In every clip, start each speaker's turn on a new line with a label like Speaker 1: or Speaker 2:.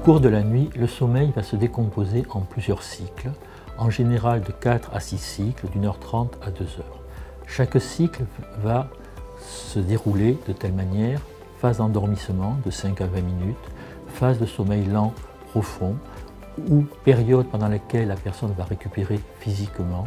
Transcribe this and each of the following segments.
Speaker 1: cours de la nuit, le sommeil va se décomposer en plusieurs cycles, en général de 4 à 6 cycles d'1h30 à 2h. Chaque cycle va se dérouler de telle manière: phase d'endormissement de 5 à 20 minutes, phase de sommeil lent profond ou période pendant laquelle la personne va récupérer physiquement,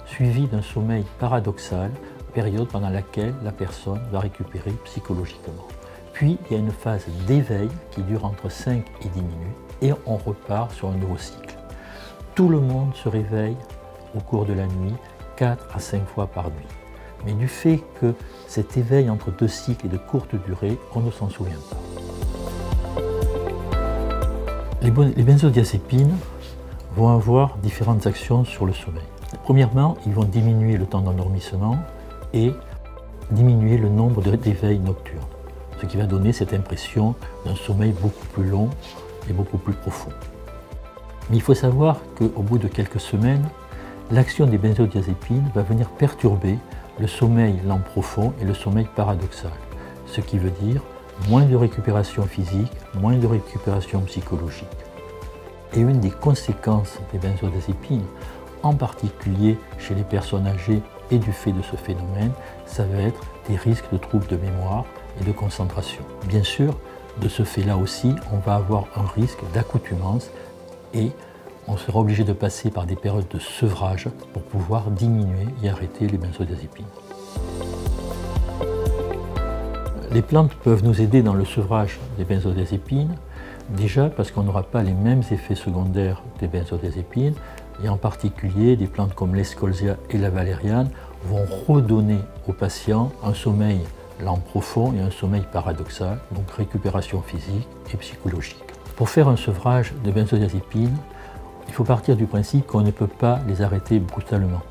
Speaker 1: suivi d'un sommeil paradoxal, période pendant laquelle la personne va récupérer psychologiquement. Puis il y a une phase d'éveil qui dure entre 5 et 10 minutes et on repart sur un nouveau cycle. Tout le monde se réveille au cours de la nuit 4 à 5 fois par nuit. Mais du fait que cet éveil entre deux cycles est de courte durée, on ne s'en souvient pas. Les benzodiazépines vont avoir différentes actions sur le sommeil. Premièrement, ils vont diminuer le temps d'endormissement et diminuer le nombre d'éveils nocturnes, ce qui va donner cette impression d'un sommeil beaucoup plus long et beaucoup plus profond. Mais il faut savoir qu'au bout de quelques semaines, l'action des benzodiazépines va venir perturber le sommeil lent profond et le sommeil paradoxal, ce qui veut dire moins de récupération physique, moins de récupération psychologique. Et une des conséquences des benzodiazépines, en particulier chez les personnes âgées et du fait de ce phénomène, ça va être des risques de troubles de mémoire et de concentration. Bien sûr, de ce fait-là aussi, on va avoir un risque d'accoutumance et on sera obligé de passer par des périodes de sevrage pour pouvoir diminuer et arrêter les benzodiazépines. Les plantes peuvent nous aider dans le sevrage des benzodiazépines, déjà parce qu'on n'aura pas les mêmes effets secondaires des benzodiazépines, et en particulier des plantes comme l'escolzia et la valériane vont redonner aux patients un sommeil lent profond et un sommeil paradoxal, donc récupération physique et psychologique. Pour faire un sevrage de benzodiazépines, il faut partir du principe qu'on ne peut pas les arrêter brutalement,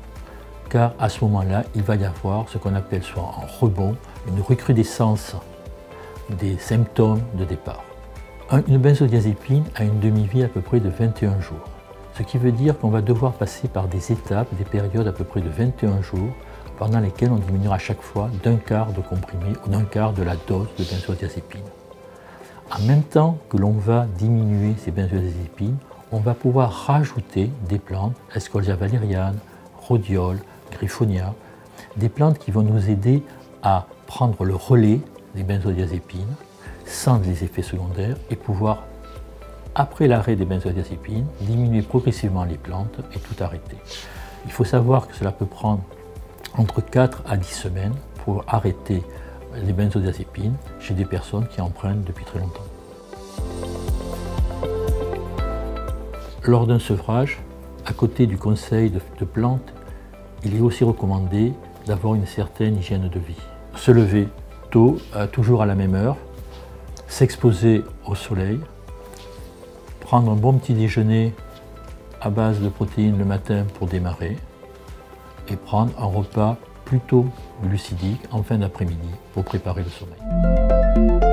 Speaker 1: car à ce moment-là, il va y avoir ce qu'on appelle soit un rebond, une recrudescence des symptômes de départ. Une benzodiazépine a une demi-vie à peu près de 21 jours, ce qui veut dire qu'on va devoir passer par des étapes, des périodes à peu près de 21 jours, pendant lesquelles on diminuera à chaque fois d'un quart de comprimé ou d'un quart de la dose de benzodiazépine. En même temps que l'on va diminuer ces benzodiazépines, on va pouvoir rajouter des plantes, Escolzia valériane, rhodiole, griffonia, des plantes qui vont nous aider à prendre le relais des benzodiazépines sans les effets secondaires et pouvoir, après l'arrêt des benzodiazépines, diminuer progressivement les plantes et tout arrêter. Il faut savoir que cela peut prendre entre 4 à 10 semaines pour arrêter les benzodiazépines chez des personnes qui en prennent depuis très longtemps. Lors d'un sevrage, à côté du conseil de plantes, il est aussi recommandé d'avoir une certaine hygiène de vie. Se lever tôt, toujours à la même heure, s'exposer au soleil, prendre un bon petit déjeuner à base de protéines le matin pour démarrer et prendre un repas plutôt glucidique en fin d'après-midi pour préparer le sommeil.